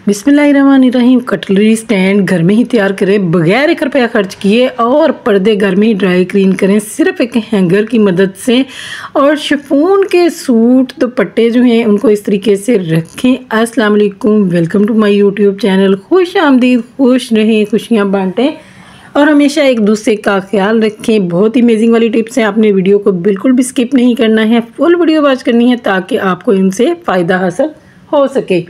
बिस्मिल्लाहिर्रहमानिर्रहीम। Cutlery stand घर में ही तैयार करें बगैर 1 रुपया खर्च किए और पर्दे घर में ही ड्राई क्लीन करें सिर्फ एक हैंगर की मदद से। और शिफॉन के सूट दुपट्टे जो हैं उनको इस तरीके से रखें। अस्सलाम वालेकुम, welcome to my YouTube channel. खुश आमदीद, खुश रहें, खुशियाँ बांटें और हमेशा एक दूसरे का ख्याल रखें। बहुत ही अमेजिंग वाली टिप्स हैं, आपने वीडियो को बिल्कुल भी स्किप नहीं करना है, फुल वीडियो वॉच करनी है ताकि आपको इनसे फ़ायदा हासिल हो सके।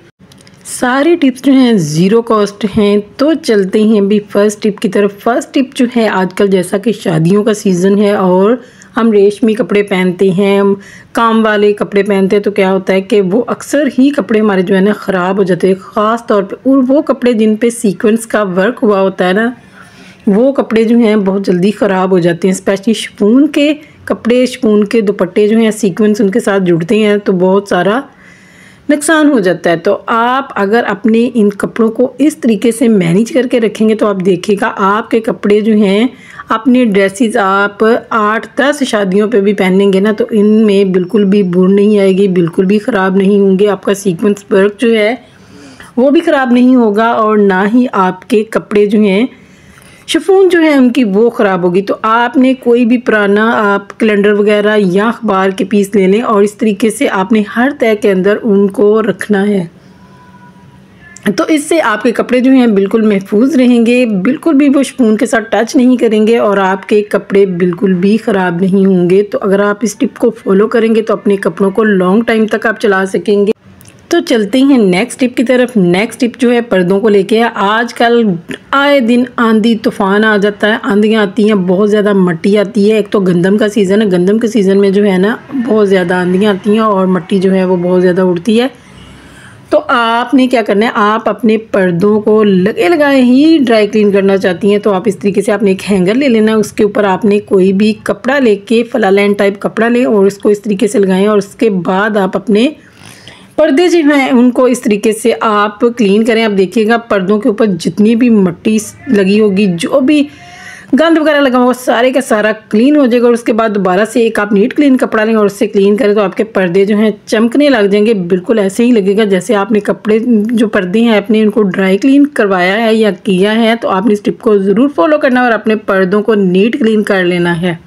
सारी टिप्स जो हैं ज़ीरो कॉस्ट हैं। तो चलते हैं अभी फर्स्ट टिप की तरफ। फर्स्ट टिप जो है, आजकल जैसा कि शादियों का सीज़न है और हम रेशमी कपड़े पहनते हैं, हम काम वाले कपड़े पहनते हैं, तो क्या होता है कि वो अक्सर ही कपड़े हमारे जो है ना ख़राब हो जाते हैं, ख़ास तौर पे। और वो कपड़े जिन पे सीक्वेंस का वर्क हुआ होता है ना, वो कपड़े जो हैं बहुत जल्दी ख़राब हो जाते हैं। स्पेशली शिफॉन के कपड़े, शिफॉन के दुपट्टे जो हैं सीक्वेंस उनके साथ जुड़ते हैं तो बहुत सारा नुकसान हो जाता है। तो आप अगर अपने इन कपड़ों को इस तरीके से मैनेज करके रखेंगे तो आप देखिएगा आपके कपड़े जो हैं, अपने ड्रेसेस आप 8-10 शादियों पे भी पहनेंगे ना तो इनमें बिल्कुल भी बुर नहीं आएगी, बिल्कुल भी ख़राब नहीं होंगे। आपका सीक्वेंस वर्क जो है वो भी ख़राब नहीं होगा और ना ही आपके कपड़े जो हैं शिफॉन जो है उनकी वो ख़राब होगी। तो आपने कोई भी पुराना आप कैलेंडर वगैरह या अखबार के पीस ले लें और इस तरीके से आपने हर तह के अंदर उनको रखना है। तो इससे आपके कपड़े जो हैं बिल्कुल महफूज रहेंगे, बिल्कुल भी वो शिफॉन के साथ टच नहीं करेंगे और आपके कपड़े बिल्कुल भी ख़राब नहीं होंगे। तो अगर आप इस टिप को फॉलो करेंगे तो अपने कपड़ों को लॉन्ग टाइम तक आप चला सकेंगे। तो चलते हैं नेक्स्ट टिप की तरफ। नेक्स्ट टिप जो है पर्दों को लेके है। आजकल आए दिन आंधी तूफान आ जाता है, आंधियाँ आती हैं, बहुत ज़्यादा मट्टी आती है। एक तो गंदम का सीज़न है, गंदम के सीज़न में जो है ना बहुत ज़्यादा आंधियाँ आती हैं और मट्टी जो है वो बहुत ज़्यादा उड़ती है। तो आपने क्या करना है, आप अपने पर्दों को लगे लगाए ही ड्राई क्लीन करना चाहती हैं तो आप इस तरीके से आपने एक हैंगर ले लेना, उसके ऊपर आपने कोई भी कपड़ा लेके फलालैन टाइप कपड़ा लें और उसको इस तरीके से लगाएं और उसके बाद आप अपने पर्दे जो हैं उनको इस तरीके से आप क्लीन करें। आप देखिएगा पर्दों के ऊपर जितनी भी मिट्टी लगी होगी, जो भी गंद वगैरह लगा होगा, सारे का सारा क्लीन हो जाएगा। और उसके बाद दोबारा से एक आप नीट क्लीन कपड़ा लें और उससे क्लीन करें तो आपके पर्दे जो हैं चमकने लग जाएंगे। बिल्कुल ऐसे ही लगेगा जैसे आपने कपड़े जो पर्दे हैं अपने उनको ड्राई क्लीन करवाया है या किया है। तो आपने इस टिप को ज़रूर फॉलो करना है और अपने पर्दों को नीट क्लीन कर लेना है।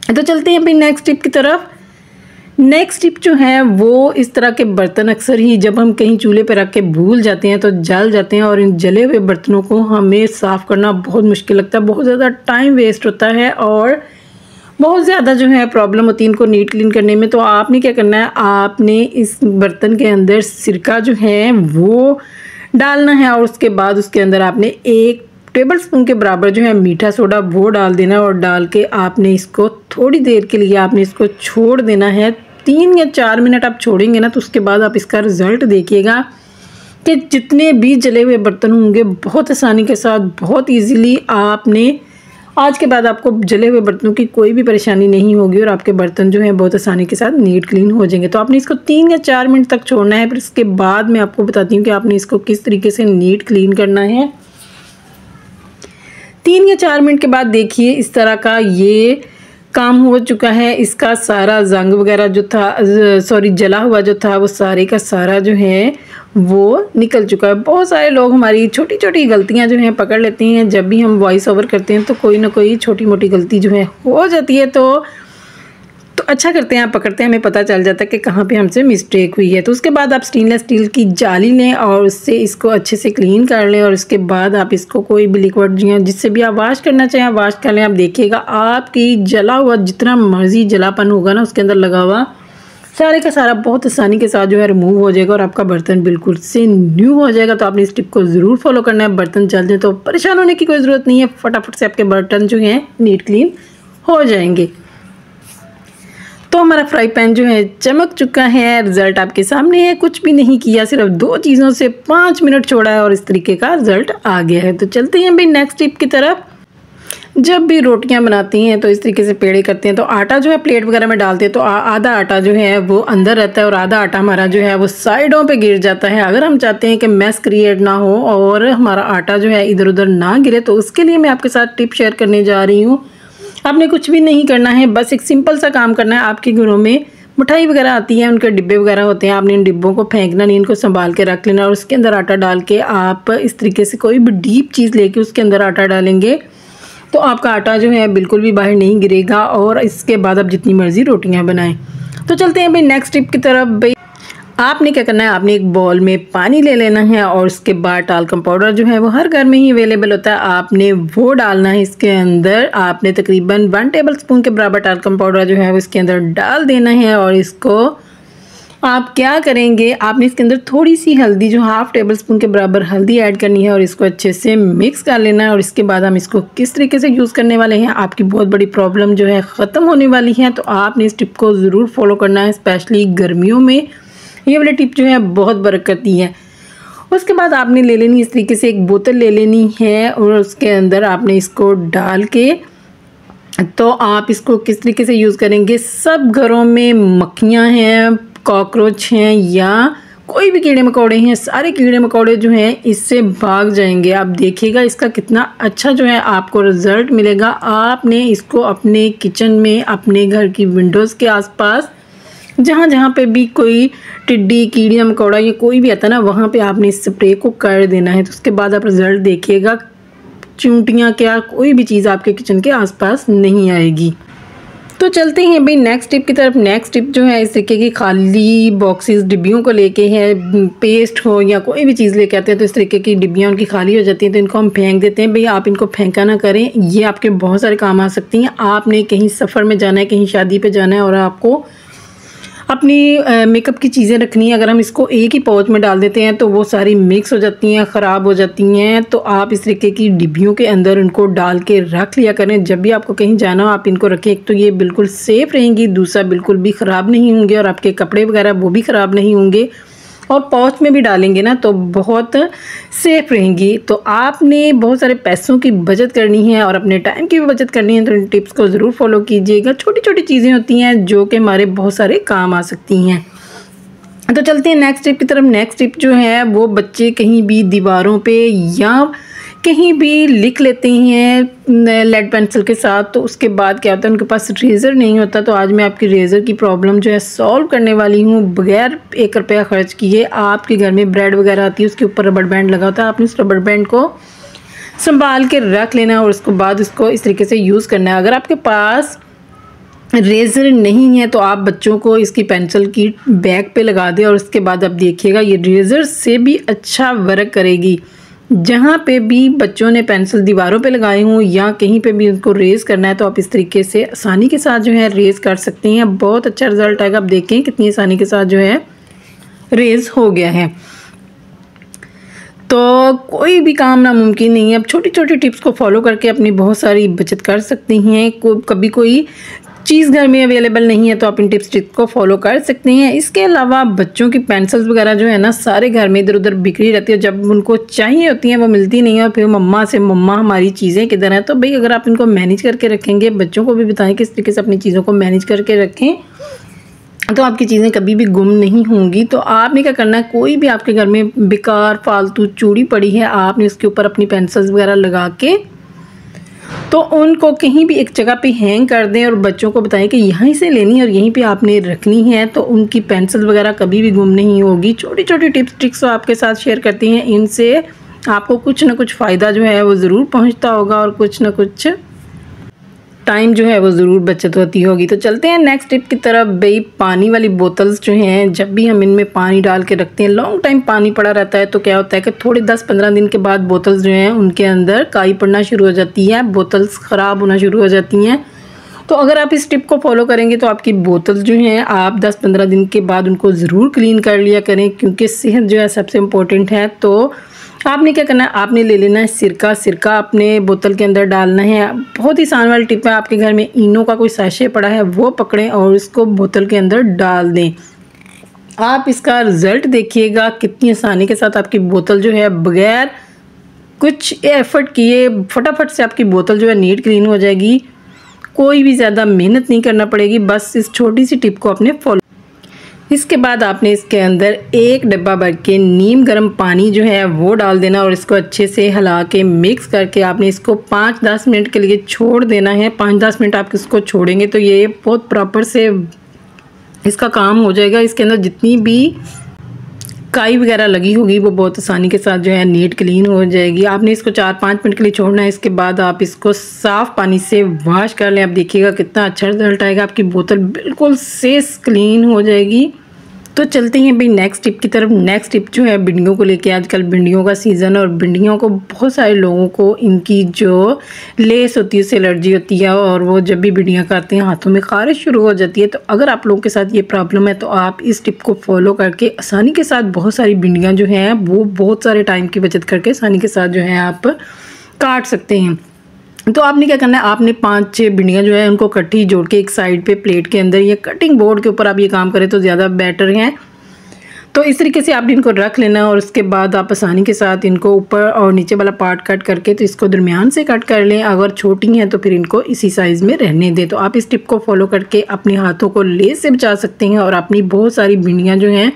तो चलते हैं अभी नेक्स्ट टिप की तरफ। नेक्स्ट टिप जो है वो इस तरह के बर्तन अक्सर ही जब हम कहीं चूल्हे पर रख के भूल जाते हैं तो जल जाते हैं और इन जले हुए बर्तनों को हमें साफ़ करना बहुत मुश्किल लगता है, बहुत ज़्यादा टाइम वेस्ट होता है और बहुत ज़्यादा जो है प्रॉब्लम होती है इनको नीट क्लीन करने में। तो आपने क्या करना है, आपने इस बर्तन के अंदर सिरका जो है वो डालना है और उसके बाद उसके अंदर आपने 1 टेबल स्पून के बराबर जो है मीठा सोडा वो डाल देना है और डाल के आपने इसको थोड़ी देर के लिए आपने इसको छोड़ देना है। 3 या 4 मिनट आप छोड़ेंगे ना तो उसके बाद आप इसका रिज़ल्ट देखिएगा कि जितने भी जले हुए बर्तन होंगे बहुत आसानी के साथ, बहुत इजीली आपने आज के बाद आपको जले हुए बर्तनों की कोई भी परेशानी नहीं होगी और आपके बर्तन जो हैं बहुत आसानी के साथ नीट क्लीन हो जाएंगे। तो आपने इसको 3 या 4 मिनट तक छोड़ना है। फिर इसके बाद मैं आपको बताती हूँ कि आपने इसको किस तरीके से नीट क्लीन करना है। 3 या 4 मिनट के बाद देखिए इस तरह का ये काम हो चुका है। इसका सारा जंग वगैरह जो था, जला हुआ जो था वो सारे का सारा जो है वो निकल चुका है। बहुत सारे लोग हमारी छोटी छोटी गलतियां जो हैं पकड़ लेते हैं। जब भी हम वॉइस ओवर करते हैं तो कोई ना कोई छोटी मोटी गलती जो है हो जाती है। तो अच्छा करते हैं, आप पकड़ते हैं, हमें पता चल जाता है कि कहाँ पे हमसे मिस्टेक हुई है। तो उसके बाद आप स्टेनलेस स्टील की जाली लें और उससे इसको अच्छे से क्लीन कर लें और उसके बाद आप इसको कोई भी लिक्विड जिससे भी आप वाश करना चाहें वाश कर लें। आप देखिएगा आपकी जला हुआ जितना मर्जी जलापन होगा ना उसके अंदर लगा हुआ सारे का सारा बहुत आसानी के साथ जो है रिमूव हो जाएगा और आपका बर्तन बिल्कुल से न्यू हो जाएगा। तो आपने इस टिप को ज़रूर फॉलो करना है। बर्तन जल जाए तो परेशान होने की कोई ज़रूरत नहीं है, फटाफट से आपके बर्तन जो हैं नीट क्लीन हो जाएंगे। तो हमारा फ्राई पैन जो है चमक चुका है, रिज़ल्ट आपके सामने है। कुछ भी नहीं किया, सिर्फ 2 चीज़ों से 5 मिनट छोड़ा है और इस तरीके का रिज़ल्ट आ गया है। तो चलते हैं भाई नेक्स्ट टिप की तरफ। जब भी रोटियां बनाती हैं तो इस तरीके से पेड़े करते हैं तो आटा जो है प्लेट वगैरह में डालते हैं तो आधा आटा जो है वो अंदर रहता है और आधा आटा हमारा जो है वो साइडों पे गिर जाता है। अगर हम चाहते हैं कि मैस क्रिएट ना हो और हमारा आटा जो है इधर उधर ना गिरे तो उसके लिए मैं आपके साथ टिप शेयर करने जा रही हूँ। आपने कुछ भी नहीं करना है, बस एक सिंपल सा काम करना है। आपके घरों में मिठाई वगैरह आती है, उनके डिब्बे वगैरह होते हैं, आपने इन डिब्बों को फेंकना नहीं, इनको संभाल के रख लेना और उसके अंदर आटा डाल के आप इस तरीके से कोई भी डीप चीज़ लेके उसके अंदर आटा डालेंगे तो आपका आटा जो है बिल्कुल भी बाहर नहीं गिरेगा और इसके बाद आप जितनी मर्ज़ी रोटियाँ बनाएं। तो चलते हैं भाई नेक्स्ट टिप की तरफ। भाई आपने क्या करना है, आपने एक बाउल में पानी ले लेना है और उसके बाद टाल्कम पाउडर जो है वो हर घर में ही अवेलेबल होता है, आपने वो डालना है इसके अंदर। आपने तकरीबन 1 टेबलस्पून के बराबर टाल्कम पाउडर जो है वो इसके अंदर डाल देना है और इसको आप क्या करेंगे, आपने इसके अंदर थोड़ी सी हल्दी जो 1/2 टेबलस्पून के बराबर हल्दी ऐड करनी है और इसको अच्छे से मिक्स कर लेना है। और इसके बाद हम इसको किस तरीके से यूज़ करने वाले हैं, आपकी बहुत बड़ी प्रॉब्लम जो है ख़त्म होने वाली है। तो आपने इस टिप को ज़रूर फॉलो करना है, स्पेशली गर्मियों में ये वाली टिप जो है बहुत बरकती है। उसके बाद आपने ले लेनी इस तरीके से एक बोतल ले लेनी है और उसके अंदर आपने इसको डाल के, तो आप इसको किस तरीके से यूज़ करेंगे, सब घरों में मक्खियाँ हैं, कॉकरोच हैं या कोई भी कीड़े मकोड़े हैं, सारे कीड़े मकोड़े जो हैं इससे भाग जाएंगे। आप देखिएगा इसका कितना अच्छा जो है आपको रिज़ल्ट मिलेगा। आपने इसको अपने किचन में, अपने घर की विंडोज़ के आसपास, जहाँ जहाँ पे भी कोई टिड्डी कीड़ा मकोड़ा या कोई भी आता है ना, वहाँ पे आपने इस स्प्रे को कर देना है। तो उसके बाद आप रिज़ल्ट देखिएगा, चींटियाँ क्या कोई भी चीज़ आपके किचन के आसपास नहीं आएगी। तो चलते हैं भाई नेक्स्ट टिप की तरफ। नेक्स्ट टिप जो है इस तरीके की खाली बॉक्सेस डिब्बियों को लेके है, पेस्ट हो या कोई भी चीज़ लेके आते हैं तो इस तरीके की डिब्बियाँ उनकी खाली हो जाती हैं तो इनको हम फेंक देते हैं। भाई आप इनको फेंका ना करें, ये आपके बहुत सारे काम आ सकती हैं। आपने कहीं सफ़र में जाना है, कहीं शादी पे जाना है और आपको अपनी मेकअप की चीज़ें रखनी है, अगर हम इसको एक ही पाउच में डाल देते हैं तो वो सारी मिक्स हो जाती हैं, ख़राब हो जाती हैं। तो आप इस तरीके की डिब्बियों के अंदर उनको डाल के रख लिया करें। जब भी आपको कहीं जाना हो आप इनको रखें, एक तो ये बिल्कुल सेफ़ रहेंगी, दूसरा बिल्कुल भी ख़राब नहीं होंगे और आपके कपड़े वगैरह वो भी ख़राब नहीं होंगे और पाउच में भी डालेंगे ना तो बहुत सेफ़ रहेंगी। तो आपने बहुत सारे पैसों की बचत करनी है और अपने टाइम की भी बचत करनी है, तो इन टिप्स को ज़रूर फॉलो कीजिएगा। छोटी छोटी चीज़ें होती हैं जो कि हमारे बहुत सारे काम आ सकती हैं। तो चलते हैं नेक्स्ट टिप की तरफ। नेक्स्ट टिप जो है वो बच्चे कहीं भी दीवारों पे या कहीं भी लिख लेते हैं लेड पेंसिल के साथ, तो उसके बाद क्या होता है उनके पास रेज़र नहीं होता। तो आज मैं आपकी रेज़र की प्रॉब्लम जो है सॉल्व करने वाली हूँ बगैर 1 रुपया खर्च किए। आपके घर में ब्रेड वगैरह आती है, उसके ऊपर रबर बैंड लगा होता है, आपने उस रबर बैंड को संभाल के रख लेना है और उसके बाद इसको इस तरीके से यूज़ करना है। अगर आपके पास रेज़र नहीं है तो आप बच्चों को इसकी पेंसिल की बैक पे लगा दें और उसके बाद आप देखिएगा ये रेज़र से भी अच्छा वर्क करेगी। जहाँ पे भी बच्चों ने पेंसिल दीवारों पे लगाए हों या कहीं पे भी उनको रेज़ करना है तो आप इस तरीके से आसानी के साथ जो है रेज़ कर सकते हैं, बहुत अच्छा रिज़ल्ट आएगा। आप देखें कितनी आसानी के साथ जो है रेज़ हो गया है। तो कोई भी काम नामुमकिन नहीं है, अब छोटी छोटी टिप्स को फॉलो करके अपनी बहुत सारी बचत कर सकती हैं। कभी कोई चीज़ घर में अवेलेबल नहीं है तो आप इन टिप्स को फॉलो कर सकते हैं। इसके अलावा बच्चों की पेंसिल्स वगैरह जो है ना सारे घर में इधर उधर बिखरी रहती है, जब उनको चाहिए होती हैं वो मिलती नहीं है और फिर मम्मा से मम्मा हमारी चीज़ें किधर हैं। तो भाई अगर आप इनको मैनेज करके रखेंगे, बच्चों को भी बताएं किस तरीके से अपनी चीज़ों को मैनेज करके रखें, तो आपकी चीज़ें कभी भी गुम नहीं होंगी। तो आपने क्या करना है, कोई भी आपके घर में बेकार फालतू चूड़ी पड़ी है, आपने उसके ऊपर अपनी पेंसिल्स वगैरह लगा के तो उनको कहीं भी एक जगह पे हैंग कर दें और बच्चों को बताएं कि यहीं से लेनी है और यहीं पे आपने रखनी है, तो उनकी पेंसिल वगैरह कभी भी गुम नहीं होगी। छोटी छोटी टिप्स ट्रिक्स आपके साथ शेयर करती हैं, इनसे आपको कुछ ना कुछ फ़ायदा जो है वो ज़रूर पहुंचता होगा और कुछ ना कुछ टाइम जो है वो ज़रूर बचत होती होगी। तो चलते हैं नेक्स्ट टिप की तरफ। भाई पानी वाली बोतल्स जो हैं, जब भी हम इनमें पानी डाल के रखते हैं, लॉन्ग टाइम पानी पड़ा रहता है तो क्या होता है कि थोड़े 10-15 दिन के बाद बोतल्स जो हैं उनके अंदर काई पड़ना शुरू हो जाती है, बोतल्स ख़राब होना शुरू हो जाती हैं। तो अगर आप इस टिप को फॉलो करेंगे तो आपकी बोतल जो हैं आप 10-15 दिन के बाद उनको ज़रूर क्लीन कर लिया करें, क्योंकि सेहत जो है सबसे इम्पोर्टेंट है। तो आपने क्या करना है, आपने ले लेना है सिरका अपने बोतल के अंदर डालना है। बहुत ही आसान वाली टिप है, आपके घर में इनो का कोई साशे पड़ा है वो पकड़ें और उसको बोतल के अंदर डाल दें। आप इसका रिज़ल्ट देखिएगा, कितनी आसानी के साथ आपकी बोतल जो है बगैर कुछ एफर्ट किए फटाफट से आपकी बोतल जो है नीट क्लीन हो जाएगी। कोई भी ज़्यादा मेहनत नहीं करना पड़ेगी, बस इस छोटी सी टिप को अपने फॉलो। इसके बाद आपने इसके अंदर 1 डब्बा भर के नीम गर्म पानी जो है वो डाल देना और इसको अच्छे से हिला के मिक्स करके आपने इसको 5-10 मिनट के लिए छोड़ देना है। 5-10 मिनट आप इसको छोड़ेंगे तो ये बहुत प्रॉपर से इसका काम हो जाएगा। इसके अंदर जितनी भी काई वगैरह लगी होगी वो बहुत आसानी के साथ जो है नीट क्लीन हो जाएगी। आपने इसको 4-5 मिनट के लिए छोड़ना है। इसके बाद आप इसको साफ़ पानी से वॉश कर लें। आप देखिएगा कितना अच्छा रिजल्ट आएगा, आपकी बोतल बिल्कुल से क्लीन हो जाएगी। तो चलते हैं भाई नेक्स्ट टिप की तरफ। नेक्स्ट टिप जो है भिंडियों को लेके। आजकल भिंडियों का सीज़न है और भिंडियों को बहुत सारे लोगों को इनकी जो लेस होती है उससे एलर्जी होती है और वो जब भी भिंडियाँ खाते हैं हाथों में ख़ारिश शुरू हो जाती है। तो अगर आप लोगों के साथ ये प्रॉब्लम है तो आप इस टिप को फॉलो करके आसानी के साथ बहुत सारी भिंडियाँ जो हैं वो बहुत सारे टाइम की बचत करके आसानी के साथ जो है आप काट सकते हैं। तो आपने क्या करना है, आपने 5-6 भिंडियाँ जो है उनको इकट्ठी जोड़ के एक साइड पे प्लेट के अंदर या कटिंग बोर्ड के ऊपर आप ये काम करें तो ज़्यादा बेटर है। तो इस तरीके से आपने इनको रख लेना और उसके बाद आप आसानी के साथ इनको ऊपर और नीचे वाला पार्ट कट करके तो इसको दरमियान से कट कर लें। अगर छोटी हैं तो फिर इनको इसी साइज़ में रहने दें। तो आप इस टिप को फॉलो करके अपने हाथों को लेस से बचा सकते हैं और अपनी बहुत सारी भिंडियाँ जो हैं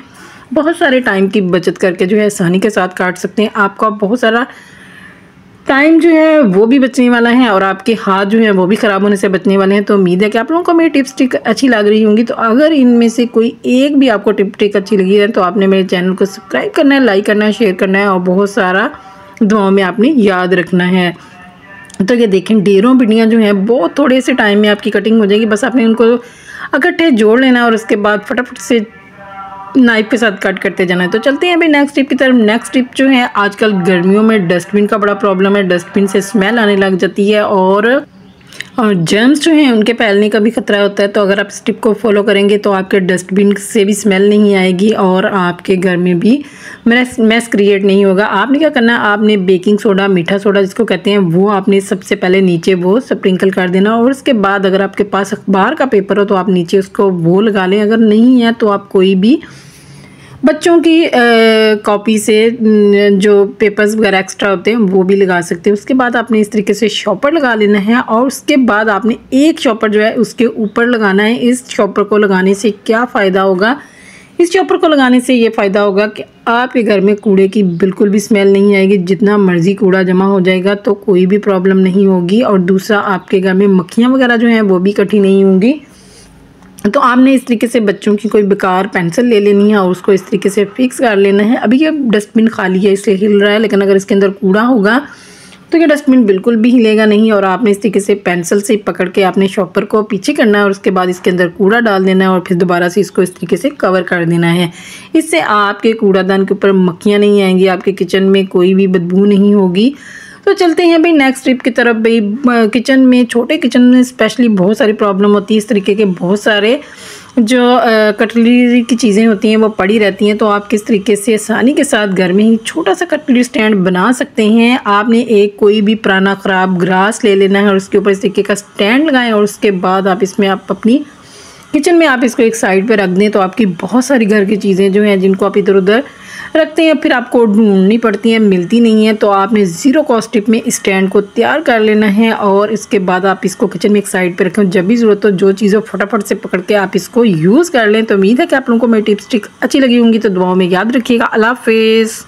बहुत सारे टाइम की बचत करके जो है आसानी के साथ काट सकते हैं। आपका बहुत सारा टाइम जो है वो भी बचने वाला है और आपके हाथ जो है वो भी ख़राब होने से बचने वाले हैं। तो उम्मीद है कि आप लोगों को मेरी टिप्स ट्रिक अच्छी लग रही होंगी। तो अगर इनमें से कोई एक भी आपको टिप ट्रिक अच्छी लगी है तो आपने मेरे चैनल को सब्सक्राइब करना है, लाइक करना है, शेयर करना है और बहुत सारा दुआओं में आपने याद रखना है। तो ये देखें ढेरों भिंडियाँ जो हैं बहुत थोड़े से टाइम में आपकी कटिंग हो जाएगी। बस आपने उनको इकट्ठे जोड़ लेना है और उसके बाद फटाफट से नाइफ के साथ कट करते जाना है। तो चलते हैं भाई नेक्स्ट टिप की तरफ। नेक्स्ट टिप जो है, आजकल गर्मियों में डस्टबिन का बड़ा प्रॉब्लम है। डस्टबिन से स्मेल आने लग जाती है और जर्म्स जो हैं उनके फैलने का भी खतरा होता है। तो अगर आप इस टिप को फॉलो करेंगे तो आपके डस्टबिन से भी स्मेल नहीं आएगी और आपके घर में भी मैस क्रिएट नहीं होगा। आपने क्या करना है, आपने बेकिंग सोडा, मीठा सोडा जिसको कहते हैं, वो आपने सबसे पहले नीचे वो स्प्रिंकल कर देना और उसके बाद अगर आपके पास अखबार का पेपर हो तो आप नीचे उसको वो लगा लें। अगर नहीं है तो आप कोई भी बच्चों की कॉपी से जो पेपर्स वगैरह एक्स्ट्रा होते हैं वो भी लगा सकते हैं। उसके बाद आपने इस तरीके से शॉपर लगा लेना है और उसके बाद आपने एक शॉपर जो है उसके ऊपर लगाना है। इस शॉपर को लगाने से क्या फ़ायदा होगा, इस शॉपर को लगाने से ये फ़ायदा होगा कि आपके घर में कूड़े की बिल्कुल भी स्मेल नहीं आएगी। जितना मर्ज़ी कूड़ा जमा हो जाएगा तो कोई भी प्रॉब्लम नहीं होगी और दूसरा आपके घर में मक्खियाँ वगैरह जो हैं वो भी इकट्ठी नहीं होंगी। तो आपने इस तरीके से बच्चों की कोई बेकार पेंसिल ले लेनी है और उसको इस तरीके से फिक्स कर लेना है। अभी ये डस्टबिन खाली है इसलिए हिल रहा है, लेकिन अगर इसके अंदर कूड़ा होगा तो ये डस्टबिन बिल्कुल भी हिलेगा नहीं। और आपने इस तरीके से पेंसिल से पकड़ के आपने शॉपर को पीछे करना है और उसके बाद इसके अंदर कूड़ा डाल देना है और फिर दोबारा से इसको इस तरीके से कवर कर देना है। इससे आपके कूड़ादान के ऊपर मक्खियाँ नहीं आएंगी, आपके किचन में कोई भी बदबू नहीं होगी। तो चलते हैं भाई नेक्स्ट टिप की तरफ। भाई किचन में, छोटे किचन में स्पेशली बहुत सारी प्रॉब्लम होती है। इस तरीके के बहुत सारे जो कटलरी की चीज़ें होती हैं वो पड़ी रहती हैं। तो आप किस तरीके से आसानी के साथ घर में ही छोटा सा कटलरी स्टैंड बना सकते हैं। आपने एक कोई भी पुराना ख़राब ग्लास ले लेना है और उसके ऊपर इस तरीके का स्टैंड लगाएं और उसके बाद आप इसमें आप अपनी किचन में आप इसको एक साइड पे रख दें तो आपकी बहुत सारी घर की चीज़ें जो हैं जिनको आप इधर उधर रखते हैं फिर आपको ढूंढनी पड़ती हैं, मिलती नहीं है। तो आपने ज़ीरो कॉस्ट टिप में स्टैंड को तैयार कर लेना है और इसके बाद आप इसको किचन में एक साइड पे रखें। जब भी ज़रूरत हो जो चीज़ें फटाफट से पकड़ के आप इसको यूज़ कर लें। तो उम्मीद है कि आप लोगों को मेरी टिप्स ट्रिक अच्छी लगी होंगी। तो दुआओं में याद रखिएगा। अल्लाह हाफ़िज़।